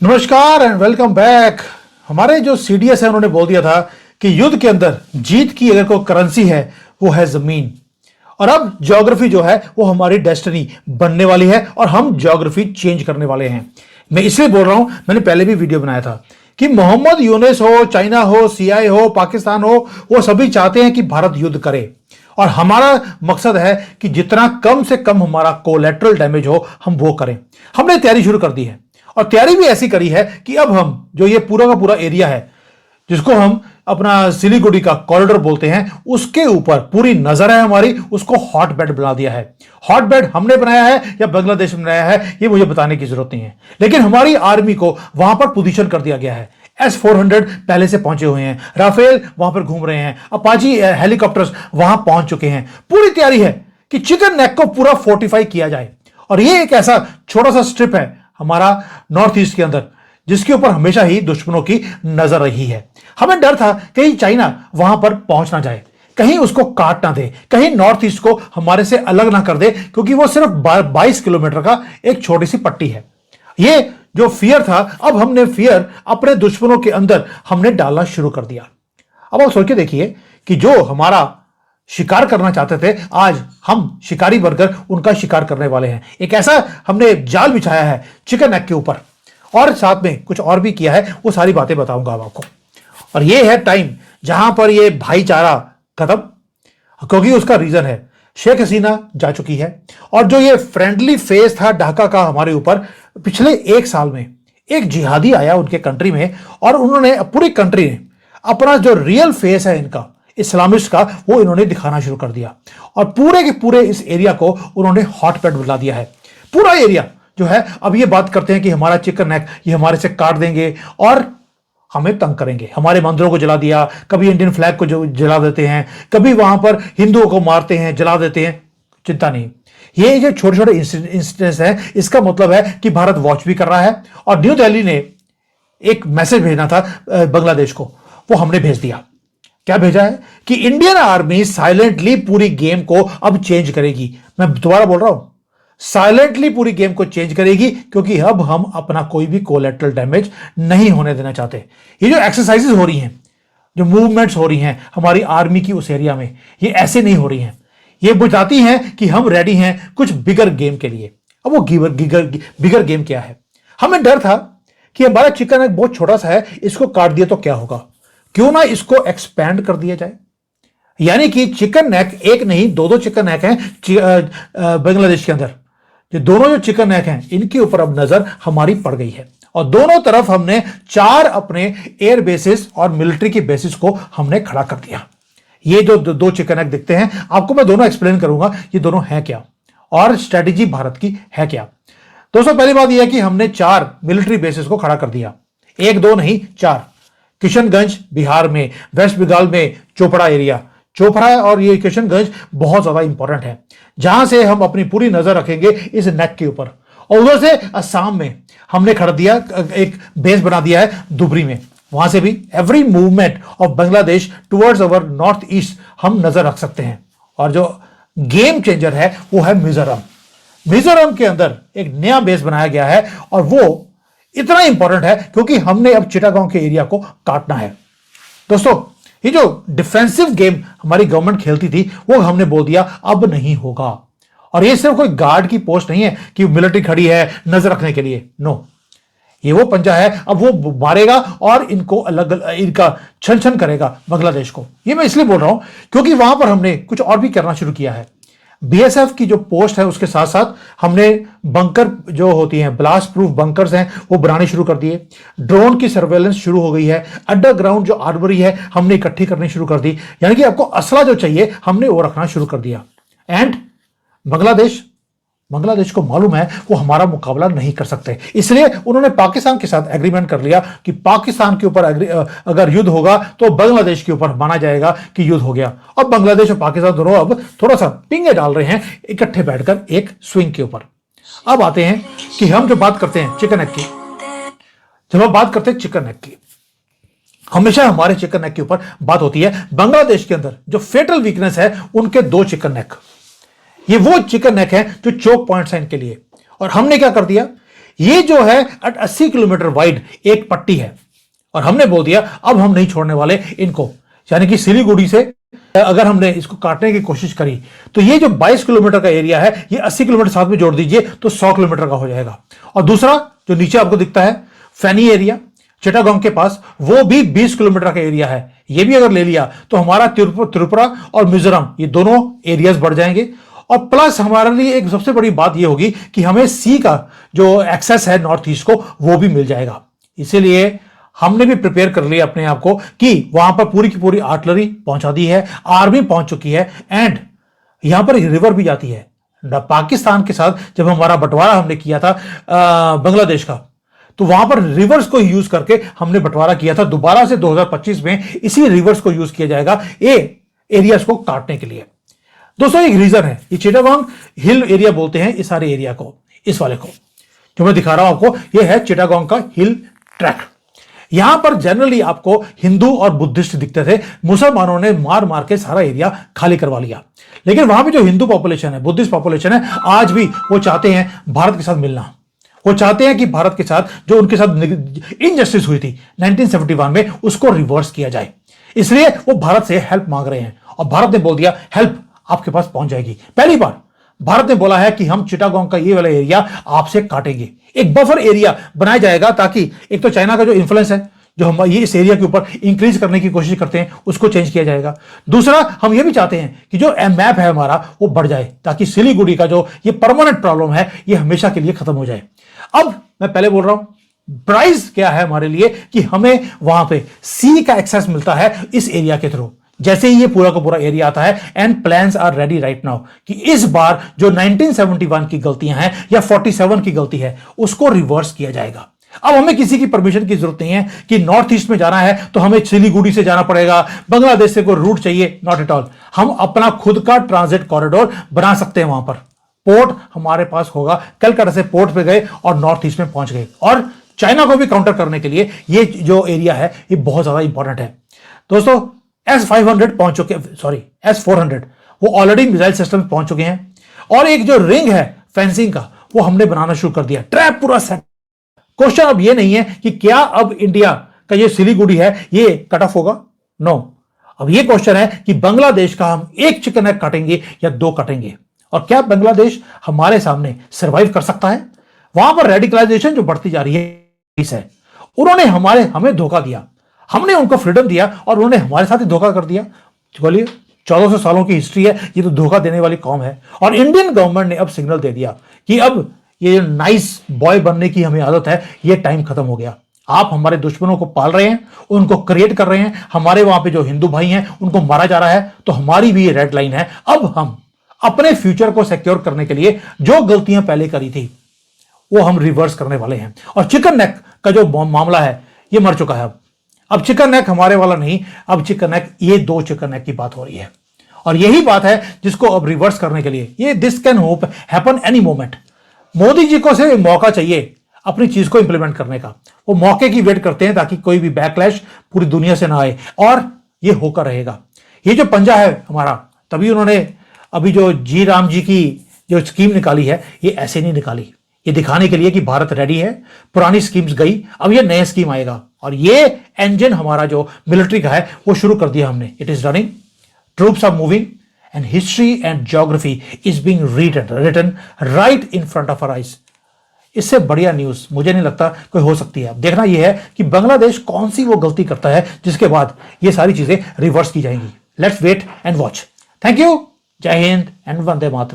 नमस्कार and welcome back. हमारे जो सीडीएस है उन्होंने बोल दिया था कि युद्ध के अंदर जीत की अगर कोई करेंसी है वो है जमीन। और अब ज्योग्राफी जो है वो हमारी डेस्टिनी बनने वाली है और हम ज्योग्राफी चेंज करने वाले हैं। मैं इसलिए बोल रहा हूं, मैंने पहले भी वीडियो बनाया था कि मोहम्मद यूनुस हो, चाइना हो, सीआई हो, पाकिस्तान हो, वो सभी चाहते हैं कि भारत युद्ध करे। और हमारा मकसद है कि जितना कम से कम हमारा कोलैटरल डैमेज हो हम वो करें। हमने तैयारी शुरू कर दी है और तैयारी भी ऐसी करी है कि अब हम जो ये पूरा का पूरा एरिया है जिसको हम अपना सिलीगुड़ी का कॉरिडोर बोलते हैं, उसके ऊपर पूरी नजर है हमारी, उसको हॉट बेड बना दिया है। हॉट बेड हमने बनाया है या बांग्लादेश में बनाया है ये मुझे बताने की जरूरत नहीं है, लेकिन हमारी आर्मी को वहां पर पोजीशन कर दिया गया है। S-400 पहले से पहुंचे हुए हैं, राफेल वहां पर घूम रहे हैं, अपाची हेलीकॉप्टर्स वहां पहुंच चुके हैं। पूरी तैयारी है कि चिकन नेक को पूरा फोर्टिफाई किया जाए। और ये एक ऐसा छोटा सा स्ट्रिप है हमारा नॉर्थ ईस्ट के अंदर जिसके ऊपर हमेशा ही दुश्मनों की नजर रही है। हमें डर था कहीं चाइना वहां पर पहुंच ना जाए, कहीं उसको काट ना दे, कहीं नॉर्थ ईस्ट को हमारे से अलग ना कर दे, क्योंकि वो सिर्फ 22 किलोमीटर का एक छोटी सी पट्टी है। ये जो फियर था, अब हमने फियर अपने दुश्मनों के अंदर हमने डालना शुरू कर दिया। अब आप सोच के देखिए कि जो हमारा शिकार करना चाहते थे, आज हम शिकारी बनकर उनका शिकार करने वाले हैं। एक ऐसा हमने जाल बिछाया है चिकन नेक के ऊपर, और साथ में कुछ और भी किया है, वो सारी बातें बताऊंगा आपको। और ये है टाइम जहां पर ये भाईचारा खत्म, क्योंकि उसका रीजन है शेख हसीना जा चुकी है। और जो ये फ्रेंडली फेस था ढाका का हमारे ऊपर, पिछले एक साल में एक जिहादी आया उनके कंट्री में और उन्होंने पूरी कंट्री ने अपना जो रियल फेस है इनका इस्लामिस्ट का, वो इन्होंने दिखाना शुरू कर दिया। और पूरे के पूरे इस एरिया को उन्होंने हॉट बेड बना दिया है। पूरा एरिया जो है, अब ये बात करते हैं कि हमारा चिकन नेक ये हमारे से काट देंगे और हमें तंग करेंगे। हमारे मंदिरों को जला दिया, कभी इंडियन फ्लैग को जो जला देते हैं, कभी वहां पर हिंदुओं को मारते हैं, जला देते हैं। चिंता नहीं, ये जो छोटे छोटे इंसिडेंट्स हैं, इसका मतलब है कि भारत वॉच भी कर रहा है। और न्यू दिल्ली ने एक मैसेज भेजना था बांग्लादेश को, वो हमने भेज दिया। क्या भेजा है कि इंडियन आर्मी साइलेंटली पूरी गेम को अब चेंज करेगी। मैं दोबारा बोल रहा हूं, साइलेंटली पूरी गेम को चेंज करेगी, क्योंकि अब हम अपना कोई भी कोलैटरल डैमेज नहीं होने देना चाहते। ये जो एक्सरसाइजेस हो रही हैं, जो मूवमेंट्स हो रही हैं हमारी आर्मी की उस एरिया में, ये ऐसे नहीं हो रही हैं। ये बताती हैं कि हम रेडी हैं कुछ बिगर गेम के लिए। अब वो बिगर गेम क्या है? हमें डर था कि हमारा चिकन एक बहुत छोटा सा है, इसको काट दिया तो क्या होगा, क्यों ना इसको एक्सपैंड कर दिया जाए। यानी कि चिकन नेक एक नहीं, दो चिकन नेक हैं बांग्लादेश के अंदर। ये दोनों जो चिकन नेक हैं, इनके ऊपर अब नजर हमारी पड़ गई है। और दोनों तरफ हमने 4 अपने एयर बेसिस और मिलिट्री की बेसिस को हमने खड़ा कर दिया। ये जो दो चिकन नेक दिखते हैं, आपको मैं दोनों एक्सप्लेन करूंगा ये दोनों हैं क्या और स्ट्रेटेजी भारत की है क्या। दोस्तों, पहली बात यह है कि हमने 4 मिलिट्री बेसिस को खड़ा कर दिया, 1 2 नहीं 4। किशनगंज बिहार में, वेस्ट बंगाल में चोपड़ा एरिया, चोपड़ा और ये किशनगंज बहुत ज्यादा इंपॉर्टेंट है, जहां से हम अपनी पूरी नजर रखेंगे इस नेक के ऊपर। और उधर से असम में हमने खड़ा दिया, एक बेस बना दिया है धुबरी में। वहां से भी every movement of Bangladesh towards our north east हम नजर रख सकते हैं। और जो गेम चेंजर है वो है मिजोरम। मिजोरम के अंदर एक नया बेस बनाया गया है और वो इतना इंपॉर्टेंट है क्योंकि हमने अब चिटागांव के एरिया को काटना है। दोस्तों, ये जो डिफेंसिव गेम हमारी गवर्नमेंट खेलती थी वो हमने बोल दिया अब नहीं होगा। और ये सिर्फ कोई गार्ड की पोस्ट नहीं है कि मिलिट्री खड़ी है नजर रखने के लिए, नो। ये वो पंजा है, अब वो मारेगा और इनको अलग इनका छन छन करेगा बांग्लादेश को। ये मैं इसलिए बोल रहा हूं क्योंकि वहां पर हमने कुछ और भी करना शुरू किया है। बीएसएफ की जो पोस्ट है उसके साथ साथ हमने बंकर जो होती हैं, ब्लास्ट प्रूफ बंकर्स हैं, वो बनाने शुरू कर दिए। ड्रोन की सर्वेलेंस शुरू हो गई है। अंडरग्राउंड जो आर्मरी है हमने इकट्ठी करनी शुरू कर दी। यानी कि आपको असला जो चाहिए हमने वो रखना शुरू कर दिया। एंड बांग्लादेश को मालूम है वो हमारा मुकाबला नहीं कर सकते, इसलिए उन्होंने पाकिस्तान के साथ एग्रीमेंट कर लिया कि पाकिस्तान के ऊपर अगर युद्ध होगा तो बांग्लादेश के ऊपर माना जाएगा कि युद्ध हो गया। अब बांग्लादेश और पाकिस्तान दोनों अब थोड़ा सा पिंगे डाल रहे हैं इकट्ठे बैठकर एक स्विंग के ऊपर। अब आते हैं कि हम जो बात करते हैं चिकन नेक की, जब हम बात करते हैं चिकन नेक की, हमेशा हमारे चिकन नेक के ऊपर बात होती है। बांग्लादेश के अंदर जो फेटल वीकनेस है उनके 2 चिकन नेक, ये वो चिकन नेक है जो चोक पॉइंट्स हैं इनके लिए। और हमने क्या कर दिया, ये जो है 80 किलोमीटर वाइड एक पट्टी है और हमने बोल दिया अब हम नहीं छोड़ने वाले इनको, यानी कि सिलीगुड़ी से अगर हमने इसको काटने की कोशिश करी तो ये जो 22 किलोमीटर का एरिया है ये 80 किलोमीटर साथ में जोड़ दीजिए तो 100 किलोमीटर का हो जाएगा। और दूसरा जो नीचे आपको दिखता है फैनी एरिया चिटागोंग के पास, वो भी 20 किलोमीटर का एरिया है। ये भी अगर ले लिया तो हमारा त्रिपुरा और मिजोरम ये दोनों एरियाज बढ़ जाएंगे। और प्लस हमारे लिए एक सबसे बड़ी बात ये होगी कि हमें सी का जो एक्सेस है नॉर्थ ईस्ट को वो भी मिल जाएगा। इसीलिए हमने भी प्रिपेयर कर लिया अपने आप को कि वहां पर पूरी की पूरी आर्टिलरी पहुंचा दी है, आर्मी पहुंच चुकी है एंड यहां पर रिवर भी जाती है। पाकिस्तान के साथ जब हमारा बंटवारा हमने किया था बांग्लादेश का, तो वहां पर रिवर्स को यूज करके हमने बंटवारा किया था। दोबारा से 2025 में इसी रिवर्स को यूज किया जाएगा ये एरियाज को काटने के लिए। दोस्तों एक रीजन है, ये चिटागोंग हिल एरिया बोलते हैं इस सारे एरिया को, इस वाले को जो मैं दिखा रहा हूं आपको, ये है चिटागोंग का हिल ट्रैक। यहां पर जनरली आपको हिंदू और बुद्धिस्ट दिखते थे, मुसलमानों ने मार मार के सारा एरिया खाली करवा लिया। लेकिन वहां पे जो हिंदू पॉपुलेशन है, बुद्धिस्ट पॉपुलेशन है, आज भी वो चाहते हैं भारत के साथ मिलना। वो चाहते हैं कि भारत के साथ जो उनके साथ इनजस्टिस हुई थी 1971 में उसको रिवर्स किया जाए। इसलिए वो भारत से हेल्प मांग रहे हैं और भारत ने बोल दिया हेल्प आपके पास पहुंच जाएगी। पहली बार भारत ने बोला है कि हम चिटागोंग का ये वाला एरिया आपसे काटेंगे, एक बफर एरिया बनाया जाएगा ताकि एक तो चाइना का जो इन्फ्लुएंस है जो हम ये इस एरिया के ऊपर इंक्रीज करने की कोशिश करते हैं उसको चेंज किया जाएगा। दूसरा हम ये भी चाहते हैं कि जो मैप है हमारा वो बढ़ जाए ताकि सिलीगुड़ी का जो ये परमानेंट प्रॉब्लम है ये हमेशा के लिए खत्म हो जाए। अब मैं पहले बोल रहा हूं प्राइस क्या है हमारे लिए कि हमें वहां पे सी का एक्सेस मिलता है इस एरिया के थ्रू। जैसे ही ये पूरा का पूरा एरिया आता है and plans are ready right now कि इस बार जो 1971 की गलतियां हैं या 47 की गलती है उसको रिवर्स किया जाएगा। अब हमें किसी की परमिशन की जरूरत नहीं है कि नॉर्थ ईस्ट में जाना है तो हमें सिलीगुड़ी से जाना पड़ेगा, बांग्लादेश से कोई रूट चाहिए, नॉट एट ऑल। हम अपना खुद का ट्रांजिट कॉरिडोर बना सकते हैं। वहां पर पोर्ट हमारे पास होगा, कलकत्ता से पोर्ट पे गए और नॉर्थ ईस्ट में पहुंच गए। और चाइना को भी काउंटर करने के लिए ये जो एरिया है ये बहुत ज्यादा इंपॉर्टेंट है। दोस्तों S-500 पहुंच चुके, सॉरी S-400 वो ऑलरेडी मिसाइल सिस्टम पहुंच चुके हैं और एक जो रिंग है फेंसिंग का वो हमने बनाना शुरू कर दिया, ट्रैप पूरा सेट। क्वेश्चन अब ये नहीं है कि क्या अब इंडिया का ये सिलीगुड़ी है ये कट ऑफ होगा, नो। अब ये क्वेश्चन है कि बांग्लादेश का हम एक चिकन एग काटेंगे या दो काटेंगे और क्या बांग्लादेश हमारे सामने सर्वाइव कर सकता है। वहां पर रेडिकलाइजेशन जो बढ़ती जा रही है, उन्होंने हमें धोखा दिया, हमने उनको फ्रीडम दिया और उन्होंने हमारे साथ ही धोखा कर दिया। बोलिए 1400 सालों की हिस्ट्री है, ये तो धोखा देने वाली कौम है। और इंडियन गवर्नमेंट ने अब सिग्नल दे दिया कि अब ये नाइस बॉय बनने की हमें आदत है, ये टाइम खत्म हो गया। आप हमारे दुश्मनों को पाल रहे हैं, उनको क्रिएट कर रहे हैं, हमारे वहां पे जो हिंदू भाई हैं उनको मारा जा रहा है, तो हमारी भी ये रेड लाइन है। अब हम अपने फ्यूचर को सिक्योर करने के लिए जो गलतियां पहले करी थी वो हम रिवर्स करने वाले हैं। और चिकन नेक का जो मामला है ये मर चुका है। अब चिकन नेक हमारे वाला नहीं, अब चिकन नेक ये दो चिकन नेक की बात हो रही है और यही बात है जिसको अब रिवर्स करने के लिए ये this can hope happen any moment. Modi ji को से मौका चाहिए अपनी चीज को इंप्लीमेंट करने का, वो मौके की वेट करते हैं ताकि कोई भी बैकलैश पूरी दुनिया से ना आए और ये होकर रहेगा। ये जो पंजा है हमारा, तभी उन्होंने अभी जो जी राम जी की जो स्कीम निकाली है ये ऐसे नहीं निकाली, ये दिखाने के लिए कि भारत रेडी है। पुरानी स्कीम्स गई, अब ये नया स्कीम आएगा और ये इंजन हमारा जो मिलिट्री का है वो शुरू कर दिया हमने। It is running, troops are moving and history and geography is being written right in front of our eyes. इससे बढ़िया न्यूज मुझे नहीं लगता कोई हो सकती है। अब देखना यह है कि बांग्लादेश कौन सी वो गलती करता है जिसके बाद ये सारी चीजें रिवर्स की जाएंगी। Let's wait and watch. Thank you, जय हिंद एंड वंदे मातरम।